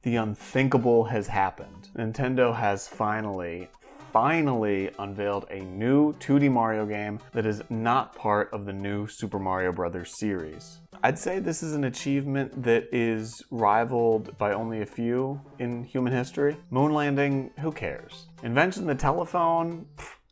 The unthinkable has happened. Nintendo has finally unveiled a new 2D Mario game that is not part of the new Super Mario Bros. Series. I'd say this is an achievement that is rivaled by only a few in human history. Moon landing, who cares? Invention of the telephone,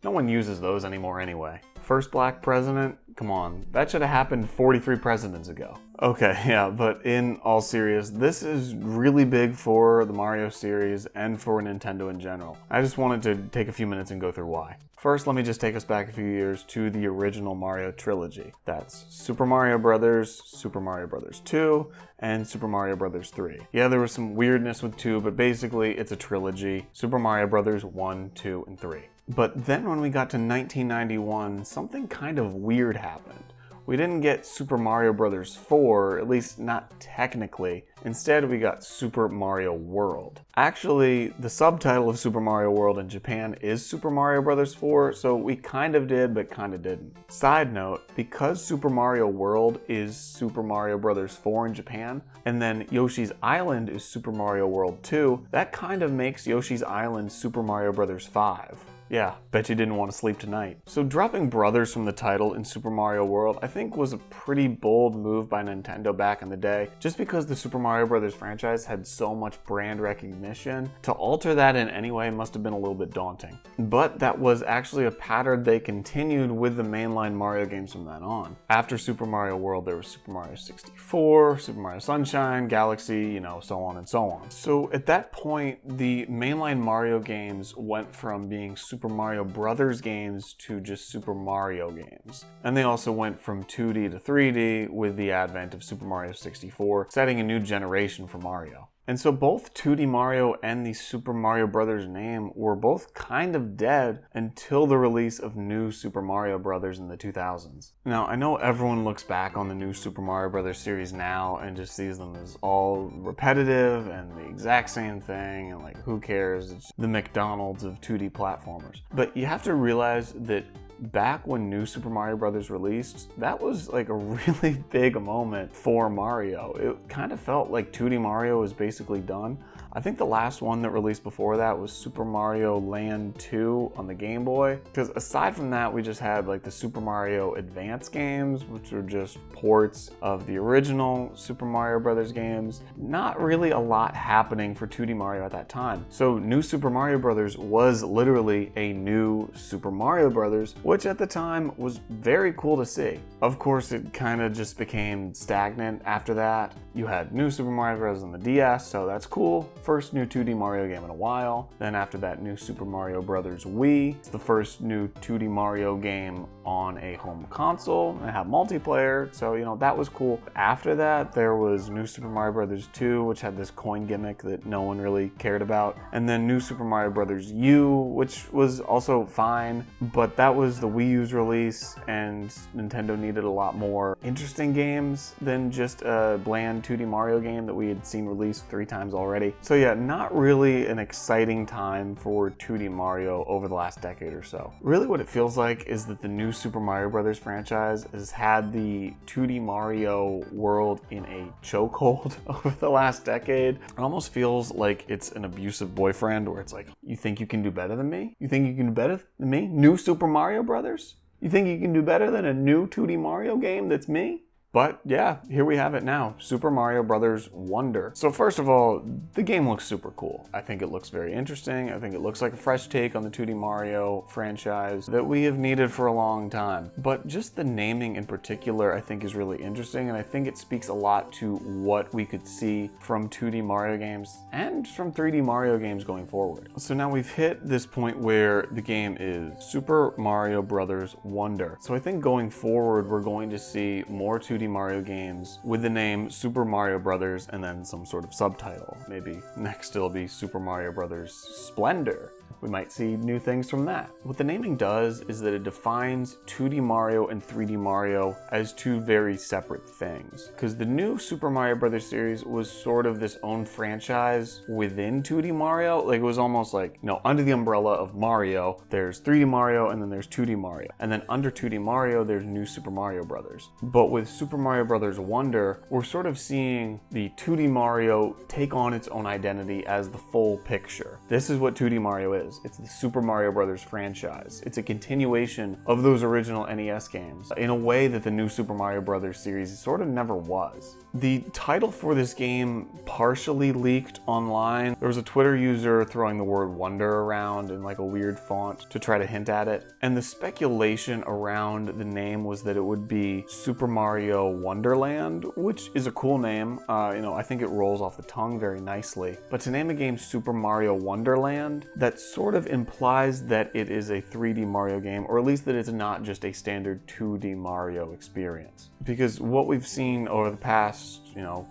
no one uses those anymore anyway. First black president, come on, that should have happened 43 presidents ago. Okay, yeah, but in all seriousness, this is really big for the Mario series and for Nintendo in general. I just wanted to take a few minutes and go through why. First, let me just take us back a few years to the original Mario trilogy. That's Super Mario Bros., Super Mario Bros. 2, and Super Mario Bros. 3. Yeah, there was some weirdness with 2, but basically it's a trilogy. Super Mario Bros. 1, 2, and 3. But then when we got to 1991, something kind of weird happened. We didn't get Super Mario Bros. 4, at least not technically. Instead, we got Super Mario World. Actually, the subtitle of Super Mario World in Japan is Super Mario Bros. 4, so we kind of did, but kind of didn't. Side note, because Super Mario World is Super Mario Bros. 4 in Japan, and then Yoshi's Island is Super Mario World 2, that kind of makes Yoshi's Island Super Mario Bros. 5. Yeah, bet you didn't want to sleep tonight. So dropping brothers from the title in Super Mario World I think was a pretty bold move by Nintendo back in the day, just because the Super Mario Bros. Franchise had so much brand recognition. To alter that in any way must have been a little bit daunting. But that was actually a pattern they continued with the mainline Mario games from then on. After Super Mario World there was Super Mario 64, Super Mario Sunshine, Galaxy, so on and so on. So at that point the mainline Mario games went from being Super Mario Brothers games to just Super Mario games. And they also went from 2D to 3D with the advent of Super Mario 64, setting a new generation for Mario. And so both 2D Mario and the Super Mario Bros. Name were both kind of dead until the release of new Super Mario Bros. In the 2000s. Now, I know everyone looks back on the new Super Mario Bros. Series now and just sees them as all repetitive and the exact same thing, and like, who cares? It's the McDonald's of 2D platformers. But you have to realize that back when New Super Mario Bros. Released, that was like a really big moment for Mario. It kind of felt like 2D Mario was basically done. I think the last one that released before that was Super Mario Land 2 on the Game Boy. Because aside from that, we just had like the Super Mario Advance games, which were just ports of the original Super Mario Bros. Games. Not really a lot happening for 2D Mario at that time. So New Super Mario Bros. Was literally a new Super Mario Bros., which at the time was very cool to see. Of course, it kind of just became stagnant after that. You had New Super Mario Bros. On the DS, so that's cool. First new 2D Mario game in a while. Then after that, New Super Mario Bros. Wii. It's the first new 2D Mario game on a home console. It had multiplayer, so that was cool. After that, there was New Super Mario Bros. 2, which had this coin gimmick that no one really cared about. And then New Super Mario Bros. U, which was also fine, but that was the Wii U's release, and Nintendo needed a lot more interesting games than just a bland 2D Mario game that we had seen released 3 times already. So yeah, not really an exciting time for 2D Mario over the last decade or so. Really what it feels like is that the new Super Mario Bros. Franchise has had the 2D Mario world in a chokehold over the last decade. It almost feels like it's an abusive boyfriend where it's like, you think you can do better than me? You think you can do better than me? New Super Mario Brothers? You think you can do better than a new 2D Mario game that's me? But yeah, here we have it now, Super Mario Bros. Wonder. So first of all, the game looks super cool. I think it looks very interesting. I think it looks like a fresh take on the 2D Mario franchise that we have needed for a long time. But just the naming in particular, I think is really interesting, and I think it speaks a lot to what we could see from 2D Mario games and from 3D Mario games going forward. So now we've hit this point where the game is Super Mario Bros. Wonder. So I think going forward, we're going to see more 2D Mario games with the name Super Mario Brothers and then some sort of subtitle. Maybe next it'll be Super Mario Brothers Splendor, we might see new things from that. What the naming does is that it defines 2D Mario and 3D Mario as two very separate things. Because the new Super Mario Brothers series was sort of this own franchise within 2D Mario. Like, it was almost like, under the umbrella of Mario, there's 3D Mario and then there's 2D Mario. And then under 2D Mario, there's new Super Mario Brothers. But with Super Mario Brothers Wonder, we're sort of seeing the 2D Mario take on its own identity as the full picture. This is what 2D Mario is. It's the Super Mario Brothers franchise. It's a continuation of those original NES games in a way that the new Super Mario Brothers series sort of never was. The title for this game partially leaked online. There was a Twitter user throwing the word Wonder around in like a weird font to try to hint at it. And the speculation around the name was that it would be Super Mario Wonderland, which is a cool name. I think it rolls off the tongue very nicely. But to name a game Super Mario Wonderland, that sort of implies that it is a 3D Mario game, or at least that it's not just a standard 2D Mario experience. Because what we've seen over the past,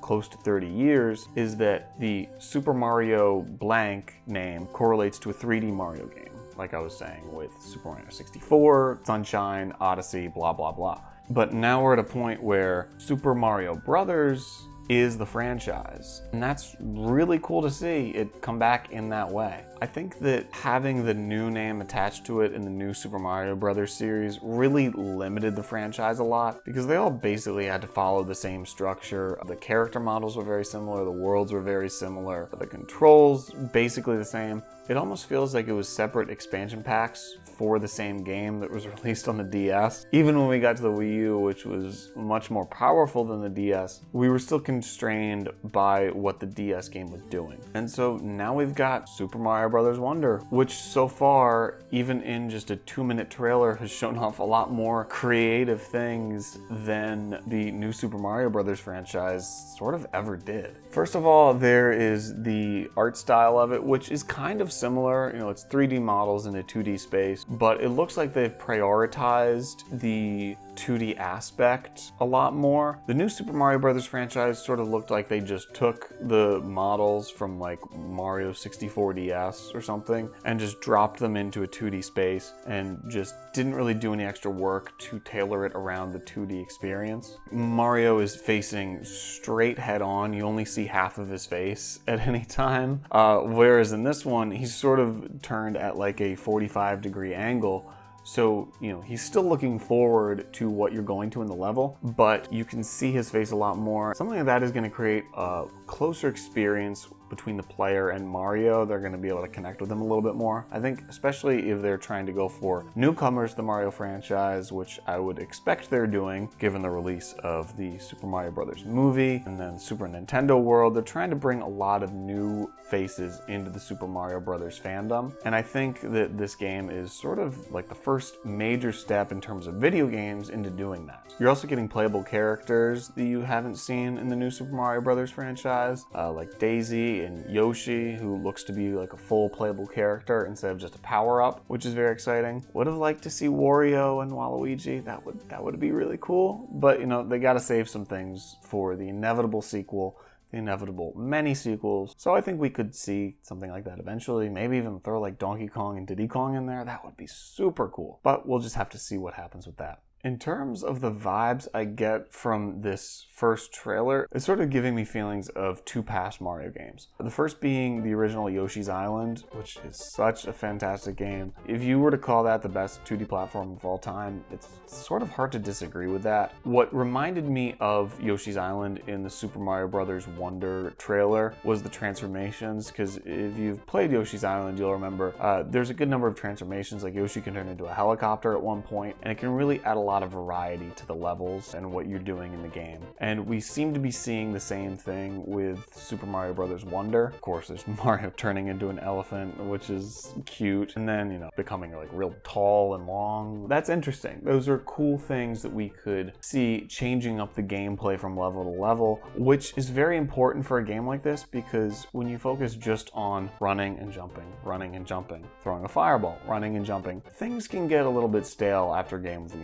close to 30 years is that the Super Mario blank name correlates to a 3D Mario game. Like I was saying with Super Mario 64, Sunshine, Odyssey, blah, blah, blah. But now we're at a point where Super Mario Brothers is the franchise. And that's really cool to see it come back in that way. I think that having the new name attached to it in the new Super Mario Brothers series really limited the franchise a lot, because they all basically had to follow the same structure. The character models were very similar, the worlds were very similar, the controls basically the same. It almost feels like it was separate expansion packs for the same game that was released on the DS. Even when we got to the Wii U, which was much more powerful than the DS, we were still constrained by what the DS game was doing. And so now we've got Super Mario Brothers Wonder, which so far, even in just a 2-minute trailer, has shown off a lot more creative things than the new Super Mario Brothers franchise sort of ever did. First of all, there is the art style of it, which is kind of similar. It's 3D models in a 2D space, but it looks like they've prioritized the 2D aspect a lot more. The new Super Mario Brothers franchise sort of looked like they just took the models from like Mario 64 DS or something and just dropped them into a 2D space and just didn't really do any extra work to tailor it around the 2D experience. Mario is facing straight head on. You only see half of his face at any time. Whereas in this one, he's sort of turned at like a 45-degree angle. So, he's still looking forward to what you're going to in the level, but you can see his face a lot more. Something like that is going to create a closer experience between the player and Mario. They're going to be able to connect with him a little bit more. I think especially if they're trying to go for newcomers to the Mario franchise, which I would expect they're doing given the release of the Super Mario Brothers movie and then Super Nintendo World. They're trying to bring a lot of new faces into the Super Mario Brothers fandom. And I think that this game is sort of like the first major step in terms of video games into doing that. You're also getting playable characters that you haven't seen in the new Super Mario Brothers franchise, like Daisy and Yoshi, who looks to be like a full playable character instead of just a power-up, which is very exciting. Would have liked to see Wario and Waluigi. That would be really cool. But they gotta save some things for the inevitable sequel, the inevitable many sequels. So I think we could see something like that eventually. Maybe even throw like Donkey Kong and Diddy Kong in there. That would be super cool. But we'll just have to see what happens with that. In terms of the vibes I get from this first trailer, it's sort of giving me feelings of two past Mario games. The first being the original Yoshi's Island, which is such a fantastic game. If you were to call that the best 2D platform of all time, it's sort of hard to disagree with that. What reminded me of Yoshi's Island in the Super Mario Brothers Wonder trailer was the transformations, because if you've played Yoshi's Island, you'll remember there's a good number of transformations. Like Yoshi can turn into a helicopter at one point, and it can really add a lot of variety to the levels and what you're doing in the game. And we seem to be seeing the same thing with Super Mario Brothers Wonder. Of course, there's Mario turning into an elephant, which is cute, and then, becoming like real tall and long. That's interesting. Those are cool things that we could see changing up the gameplay from level to level, which is very important for a game like this, because when you focus just on running and jumping, throwing a fireball, running and jumping, things can get a little bit stale after a game with,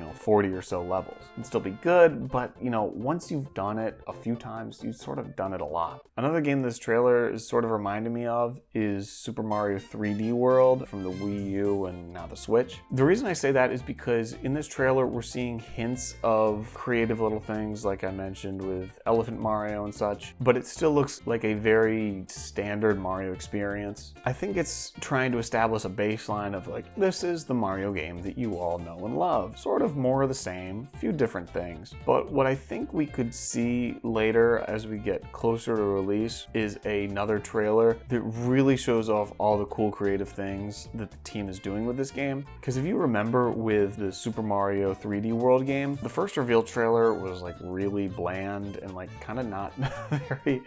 40 or so levels. It'd still be good, but you know, once you've done it a few times, you've sort of done it a lot. Another game this trailer is sort of reminding me of is Super Mario 3D World from the Wii U and now the Switch. The reason I say that is because in this trailer we're seeing hints of creative little things like I mentioned with Elephant Mario and such, but it still looks like a very standard Mario experience. I think it's trying to establish a baseline of like, this is the Mario game that you all know and love. Sort of more of the same, a few different things. But what I think we could see later as we get closer to release is another trailer that really shows off all the cool creative things that the team is doing with this game. Because if you remember with the Super Mario 3D World game, the first reveal trailer was like really bland and like kind of not very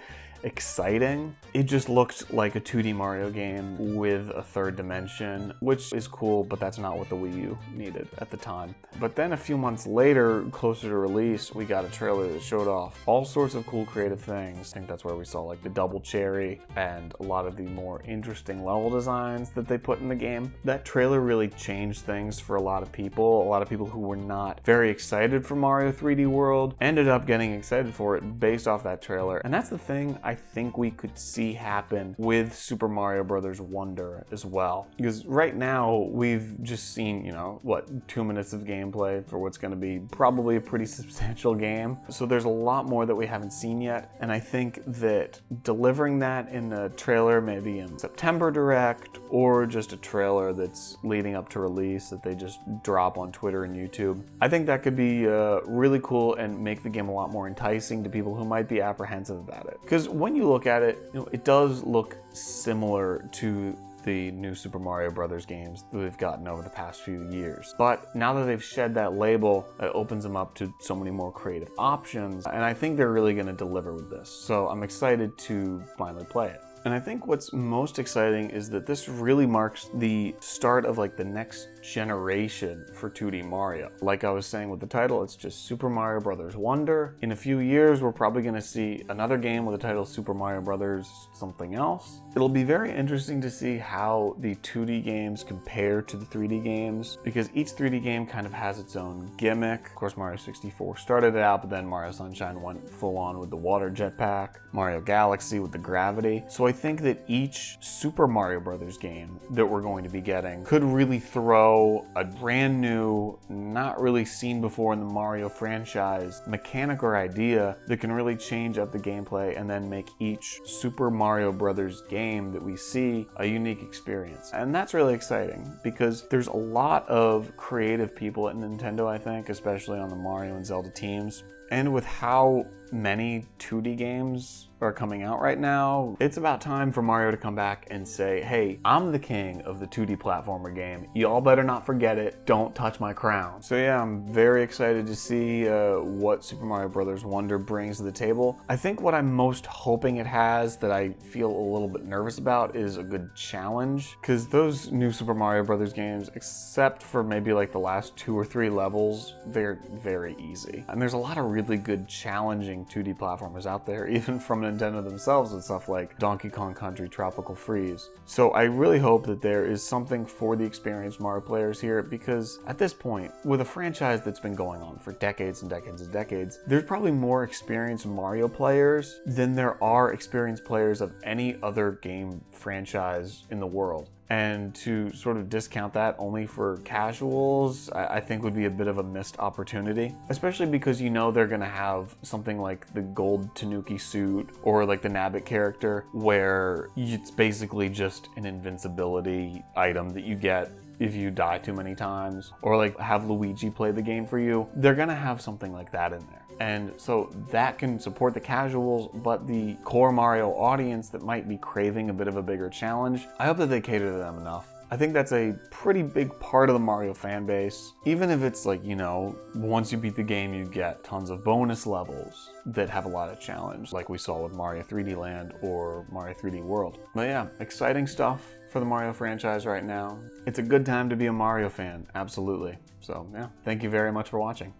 exciting. It just looked like a 2D Mario game with a third dimension, which is cool, but that's not what the Wii U needed at the time. But then a few months later, closer to release, we got a trailer that showed off all sorts of cool creative things. I think that's where we saw like the double cherry and a lot of the more interesting level designs that they put in the game. That trailer really changed things for a lot of people. A lot of people who were not very excited for Mario 3D World ended up getting excited for it based off that trailer. And that's the thing I think we could see happen with Super Mario Bros. Wonder as well. Because right now we've just seen, you know, what, 2 minutes of gameplay for what's going to be probably a pretty substantial game. So there's a lot more that we haven't seen yet. And I think that delivering that in a trailer, maybe in September Direct, or just a trailer that's leading up to release that they just drop on Twitter and YouTube, I think that could be really cool and make the game a lot more enticing to people who might be apprehensive about it. Because when you look at it, you know, it does look similar to the new Super Mario Bros. Games that we've gotten over the past few years. But now that they've shed that label, it opens them up to so many more creative options, and I think they're really going to deliver with this. So I'm excited to finally play it. And I think what's most exciting is that this really marks the start of like the next generation for 2D Mario. Like I was saying with the title, it's just Super Mario Bros. Wonder. In a few years, we're probably going to see another game with the title Super Mario Bros. Something else. It'll be very interesting to see how the 2D games compare to the 3D games, because each 3D game kind of has its own gimmick. Of course, Mario 64 started it out, but then Mario Sunshine went full on with the water jetpack, Mario Galaxy with the gravity. So I think that each Super Mario Bros. Game that we're going to be getting could really throw a brand new, not really seen before in the Mario franchise mechanic or idea that can really change up the gameplay and then make each Super Mario Bros. Game that we see a unique experience. And that's really exciting because there's a lot of creative people at Nintendo, I think, especially on the Mario and Zelda teams. And with how many 2D games are coming out right now, it's about time for Mario to come back and say, hey, I'm the king of the 2D platformer game. Y'all better not forget it. Don't touch my crown. So yeah, I'm very excited to see what Super Mario Bros. Wonder brings to the table. I think what I'm most hoping it has that I feel a little bit nervous about is a good challenge, because those new Super Mario Bros. Games, except for maybe like the last 2 or 3 levels, they're very easy. And there's a lot of really good challenging 2D platformers out there, even from Nintendo themselves, with stuff like Donkey Kong Country Tropical Freeze. So I really hope that there is something for the experienced Mario players here, because at this point, with a franchise that's been going on for decades and decades and decades, there's probably more experienced Mario players than there are experienced players of any other game franchise in the world. And to sort of discount that only for casuals, I think would be a bit of a missed opportunity. Especially because you know they're gonna have something like the gold Tanuki suit or like the Nabbit character, where it's basically just an invincibility item that you get if you die too many times, or like have Luigi play the game for you. They're gonna have something like that in there. And so that can support the casuals, but the core Mario audience that might be craving a bit of a bigger challenge, I hope that they cater to them enough. I think that's a pretty big part of the Mario fan base. Even if it's like, you know, once you beat the game, you get tons of bonus levels that have a lot of challenge, like we saw with Mario 3D Land or Mario 3D World. But yeah, exciting stuff for the Mario franchise right now. It's a good time to be a Mario fan, absolutely. So yeah, thank you very much for watching.